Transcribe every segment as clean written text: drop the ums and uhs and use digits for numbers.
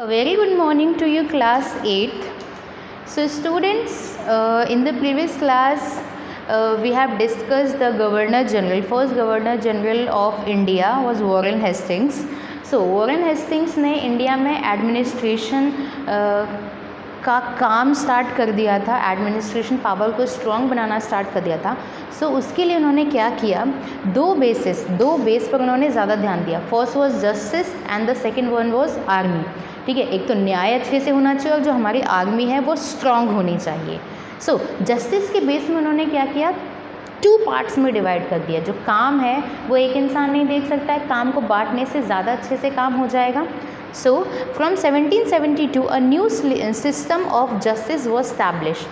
A very good morning to you, class 8th. So students, in the previous class we have discussed the Governor General. First Governor General of India was Warren Hastings. So Warren Hastings ने India में administration का काम start कर दिया था, administration power को strong बनाना start कर दिया था. सो उसके लिए उन्होंने क्या किया, दो बेस पर उन्होंने ज़्यादा ध्यान दिया. First was justice and the second one was army. ठीक है, एक तो न्याय अच्छे से होना चाहिए और जो हमारी आर्मी है वो स्ट्रॉन्ग होनी चाहिए. सो जस्टिस के बेस में उन्होंने क्या किया, 2 पार्ट्स में डिवाइड कर दिया. जो काम है वो एक इंसान नहीं देख सकता है, काम को बांटने से ज़्यादा अच्छे से काम हो जाएगा. So from 1772 a new system of justice was established,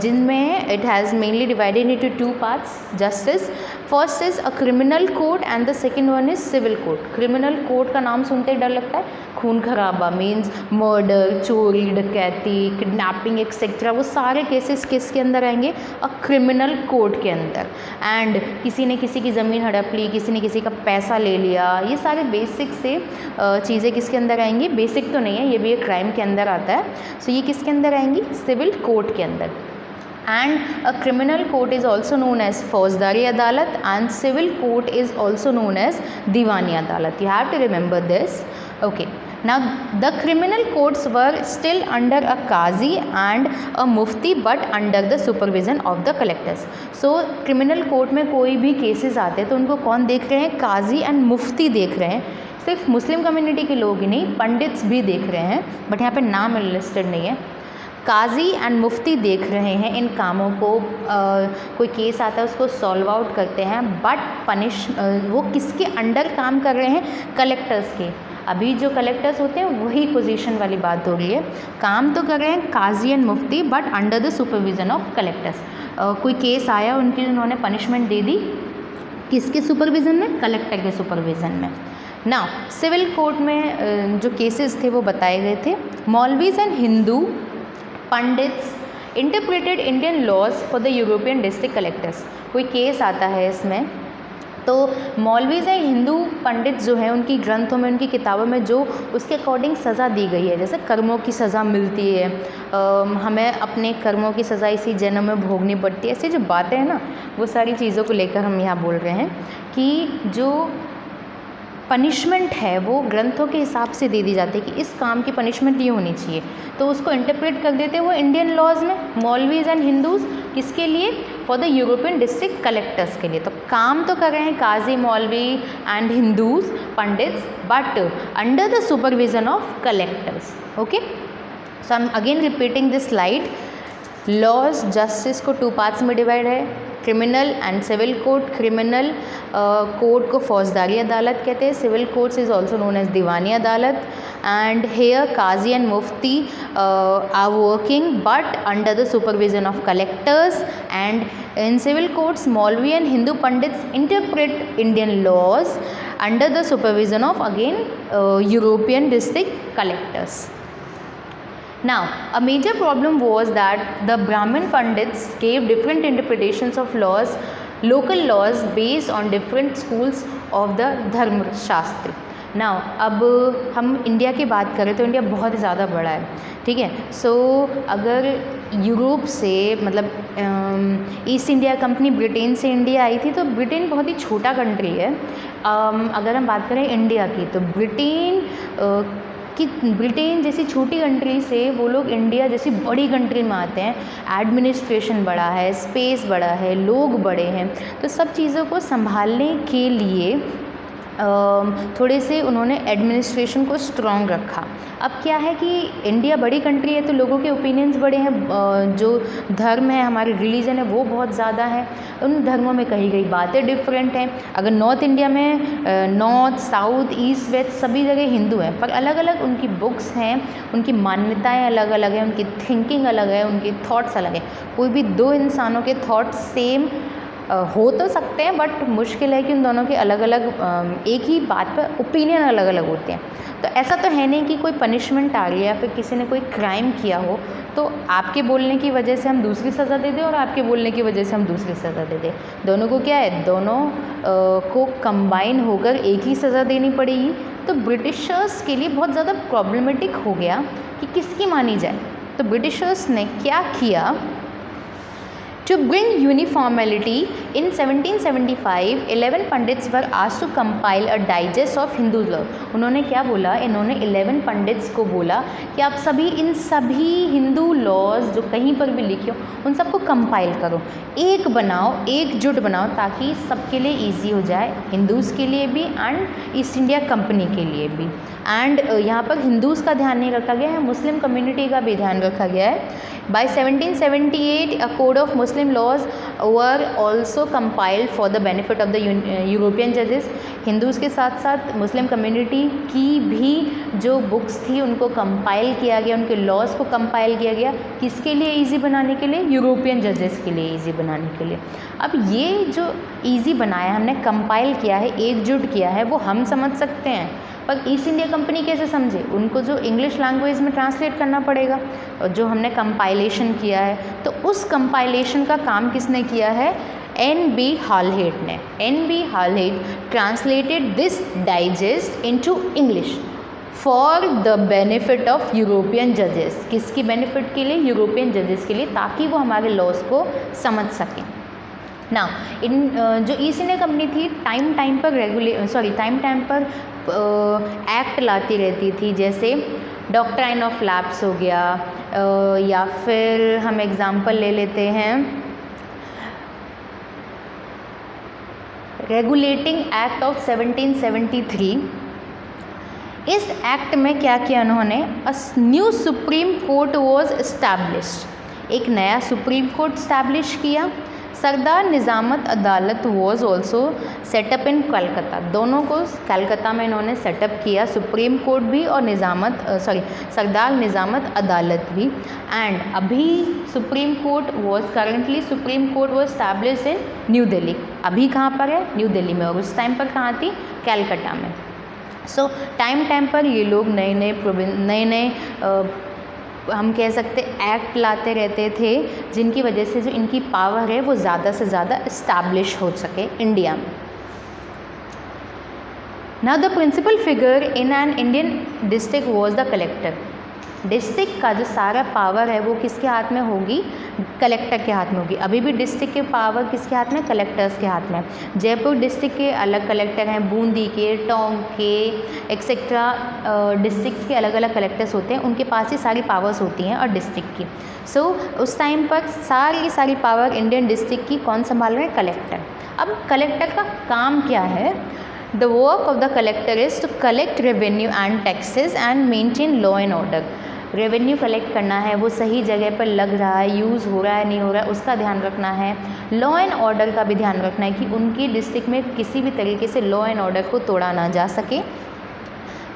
जिनमें it has mainly divided into 2 parts. Justice first is a criminal code and the second one is civil code. Criminal code का नाम सुनते ही डर लगता है, खून खराबा मीन्स मर्डर, चोरी, डकैती, किडनैपिंग एक्सेट्रा, वो सारे केसेस किसके अंदर आएंगे, अ क्रिमिनल कोड के अंदर. एंड किसी ने किसी की ज़मीन हड़प ली, किसी ने किसी का पैसा ले लिया, ये सारे बेसिक से चीज़ें किसके अंदर आएंगी, बेसिक तो नहीं है, ये भी एक क्राइम के अंदर आता है. सो ये किसके अंदर आएंगी, सिविल कोड के अंदर. And a criminal court is also known as फौजदारी अदालत and civil court is also known as दीवानी अदालत. You have to remember this. Okay. Now the criminal courts were still under a qazi and a mufti but under the supervision of the collectors. So criminal court में कोई भी cases आते हैं तो उनको कौन देख रहे हैं, काजी एंड मुफ्ती देख रहे हैं. सिर्फ मुस्लिम कम्युनिटी के लोग ही नहीं, पंडित्स भी देख रहे हैं, बट यहाँ पे नाम लिस्टेड नहीं है. काजी एंड मुफ्ती देख रहे हैं इन कामों को. कोई केस आता है उसको सॉल्व आउट करते हैं, बट वो किसके अंडर काम कर रहे हैं, कलेक्टर्स के. अभी जो कलेक्टर्स होते हैं वही पोजीशन वाली बात हो रही है. काम तो कर रहे हैं qazi and mufti but under the supervision of collectors. कोई केस आया, उनकी उन्होंने पनिशमेंट दे दी, किसके सुपरविज़न में, कलेक्टर के सुपरविज़न में. नाउ सिविल कोर्ट में जो केसेस थे वो बताए गए थे. Maulvis and Hindu pandits interpreted Indian laws for the European district collectors. कोई केस आता है इसमें तो मौलवीज या हिंदू पंडित जो हैं उनकी ग्रंथों में, उनकी किताबों में जो उसके अकॉर्डिंग सज़ा दी गई है, जैसे कर्मों की सज़ा मिलती है, हमें अपने कर्मों की सज़ा इसी जन्म में भोगनी पड़ती है, ऐसी जो बातें हैं ना, वो सारी चीज़ों को लेकर हम यहाँ बोल रहे हैं कि जो पनिशमेंट है वो ग्रंथों के हिसाब से दे दी जाती है कि इस काम की पनिशमेंट ये होनी चाहिए, तो उसको इंटरप्रेट कर देते हैं वो इंडियन लॉज में. मौलवीज एंड हिंदूज किसके लिए, for the European district collectors के लिए. तो काम तो कर रहे हैं qazi, maulvi and Hindus, pandits, but under the supervision of collectors. Okay, so I am again repeating this slide. Laws justice को 2 पार्ट्स में डिवाइड है, criminal and civil court. Criminal court को फौजदारी अदालत कहते हैं, civil courts is also known as diwani adalat. And here qazi and mufti are working but under the supervision of collectors. And in civil courts maulvi and Hindu pandits interpret Indian laws under the supervision of again European district collectors. Now, a major problem was that the Brahmin Pandits gave different interpretations of laws, local laws based on different schools of the धर्म शास्त्र. Now, अब हम India की बात करें तो India बहुत ज़्यादा बड़ा है. ठीक है, सो अगर यूरोप से मतलब ईस्ट इंडिया कंपनी ब्रिटेन से इंडिया आई थी, तो ब्रिटेन बहुत ही छोटा कंट्री है. अगर हम बात करें इंडिया की तो ब्रिटेन जैसी छोटी कंट्री से वो लोग इंडिया जैसी बड़ी कंट्री में आते हैं. एडमिनिस्ट्रेशन बड़ा है, स्पेस बड़ा है, लोग बड़े हैं, तो सब चीज़ों को संभालने के लिए थोड़े से उन्होंने एडमिनिस्ट्रेशन को स्ट्रॉन्ग रखा. अब क्या है कि इंडिया बड़ी कंट्री है तो लोगों के ओपिनियंस बड़े हैं, जो धर्म है, हमारे रिलीजन है वो बहुत ज़्यादा है, उन धर्मों में कही गई बातें डिफरेंट हैं. अगर नॉर्थ इंडिया में नॉर्थ, साउथ, ईस्ट, वेस्ट सभी जगह हिंदू हैं, पर अलग अलग उनकी बुक्स हैं, उनकी मान्यताएँ अलग अलग हैं, उनकी थिंकिंग अलग है, उनके थॉट्स अलग हैं. कोई भी 2 इंसानों के थॉट्स सेम हो तो सकते हैं, बट मुश्किल है कि उन दोनों के अलग अलग एक ही बात पर ओपिनियन अलग अलग होते हैं. तो ऐसा तो है नहीं कि कोई पनिशमेंट आ रही है या फिर किसी ने कोई क्राइम किया हो तो आपके बोलने की वजह से हम दूसरी सज़ा दे दें और आपके बोलने की वजह से हम दूसरी सज़ा दे दें. दोनों को क्या है, दोनों को कंबाइन होकर एक ही सज़ा देनी पड़ेगी. तो ब्रिटिशर्स के लिए बहुत ज़्यादा प्रॉब्लमेटिक हो गया कि किसकी मानी जाए। तो ब्रिटिशर्स ने क्या किया, To bring uniformity in 1775, 11 pandits were asked to compile a digest of Hindu law. उन्होंने क्या बोला, इन्होंने 11 पंडित्स को बोला कि आप सभी इन सभी हिंदू लॉज जो कहीं पर भी लिखे हो उन सबको कंपाइल करो, एक बनाओ, एकजुट बनाओ, ताकि सबके लिए इजी हो जाए, हिंदूज़ के लिए भी एंड ईस्ट इंडिया कंपनी के लिए भी। एंड यहाँ पर हिंदूज़ का ध्यान नहीं रखा गया है, मुस्लिम कम्युनिटी का भी ध्यान रखा गया है। By 1778, a code of Muslim laws were also compiled for the benefit of the European judges. Hindus के साथ साथ मुस्लिम कम्युनिटी की भी जो बुक्स थी उनको कंपाइल किया गया, उनके लॉज को कंपाइल किया गया, किसके लिए इजी बनाने के लिए, यूरोपियन जजेस के लिए इजी बनाने के लिए। अब ये जो इजी बनाया हमने, कंपाइल किया है, एकजुट किया है, वो हम समझ सकते हैं, पर ईस्ट इंडिया कंपनी कैसे समझे, उनको जो इंग्लिश लैंग्वेज में ट्रांसलेट करना पड़ेगा। और जो हमने कंपाइलेशन किया है, तो उस कंपाइलेशन का काम किसने किया है, N.B. Halhed ने। N.B. Halhed translated this digest into English for the benefit of European जजेस। किसकी बेनिफिट के लिए, यूरोपियन जजेस के लिए, ताकि वो हमारे लॉज को समझ सकें। ना इन जो ईस्ट इंडिया कंपनी थी टाइम टाइम पर एक्ट लाती रहती थी, जैसे डॉक्ट्राइन ऑफ लैप्स हो गया, या फिर हम एग्जांपल ले लेते हैं रेगुलेटिंग एक्ट ऑफ 1773। इस एक्ट में क्या किया उन्होंने, a new supreme court was established, एक नया सुप्रीम कोर्ट इस्टेब्लिश किया। सरदार निज़ामत अदालत वॉज ऑल्सो सेटअप इन कलकत्ता, दोनों को कलकत्ता में इन्होंने सेटअप किया, सुप्रीम कोर्ट भी और सरदार निज़ामत अदालत भी। एंड अभी supreme court was establish in new Delhi. अभी कहाँ पर है, न्यू दिल्ली में, और उस टाइम पर कहाँ थी, कलकत्ता में। सो टाइम पर ये लोग नए हम कह सकते एक्ट लाते रहते थे, जिनकी वजह से जो इनकी पावर है वो ज़्यादा से ज़्यादा इस्टेब्लिश हो सके इंडिया में। Now the principal figure in an Indian district was the collector. District का जो सारा पावर है वो किसके हाथ में होगी, कलेक्टर के हाथ में होगी। अभी भी डिस्ट्रिक्ट के पावर किसके हाथ में, कलेक्टर्स के हाथ में। जयपुर डिस्ट्रिक्ट के अलग कलेक्टर हैं, बूंदी के, टोंक के, एक्सेट्रा डिस्ट्रिक्ट्स के अलग अलग कलेक्टर्स होते हैं, उनके पास ही सारी पावर्स होती हैं और डिस्ट्रिक्ट की। सो उस टाइम पर सारी पावर इंडियन डिस्ट्रिक्ट की कौन संभाल रहे हैं, कलेक्टर। अब कलेक्टर का काम क्या है, the work of the collector is to collect revenue and taxes and maintain law and order. Revenue collect करना है, वो सही जगह पर लग रहा है, यूज़ हो रहा है नहीं हो रहा है, उसका ध्यान रखना है। लॉ एंड ऑर्डर का भी ध्यान रखना है कि उनकी डिस्ट्रिक्ट में किसी भी तरीके से लॉ एंड ऑर्डर को तोड़ा ना जा सके।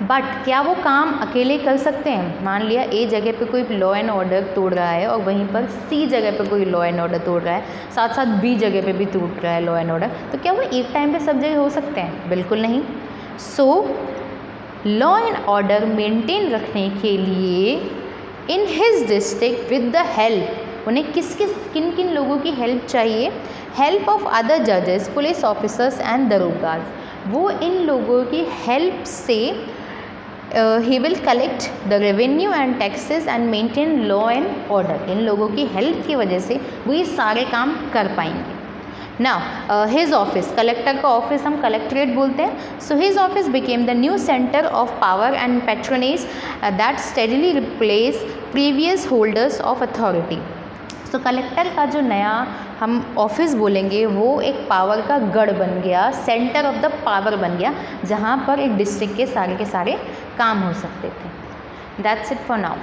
बट क्या वो काम अकेले कर सकते हैं, मान लिया ए जगह पे कोई लॉ एंड ऑर्डर तोड़ रहा है और वहीं पर सी जगह पे कोई लॉ एंड ऑर्डर तोड़ रहा है, साथ साथ बी जगह पे भी टूट रहा है लॉ एंड ऑर्डर, तो क्या वो एक टाइम पे सब जगह हो सकते हैं, बिल्कुल नहीं। So law and order maintain रखने के लिए in his district with the help, उन्हें किन किन लोगों की हेल्प चाहिए, हेल्प ऑफ अदर जजेस, पुलिस ऑफिसर्स एंड दरोगाज। वो इन लोगों की हेल्प से ही will collect the revenue and taxes and maintain law and order. इन लोगों की हेल्प की वजह से वो ये सारे काम कर पाएंगे। नाउ हिज ऑफिस, कलेक्टर का ऑफिस हम कलेक्ट्रेट बोलते हैं। So his office became the new centre of power and patronage that steadily replace previous holders of authority. तो कलेक्टर का जो नया हम ऑफिस बोलेंगे वो एक पावर का गढ़ बन गया, सेंटर ऑफ द पावर बन गया, जहाँ पर एक डिस्ट्रिक्ट के सारे काम हो सकते थे। That's it for now.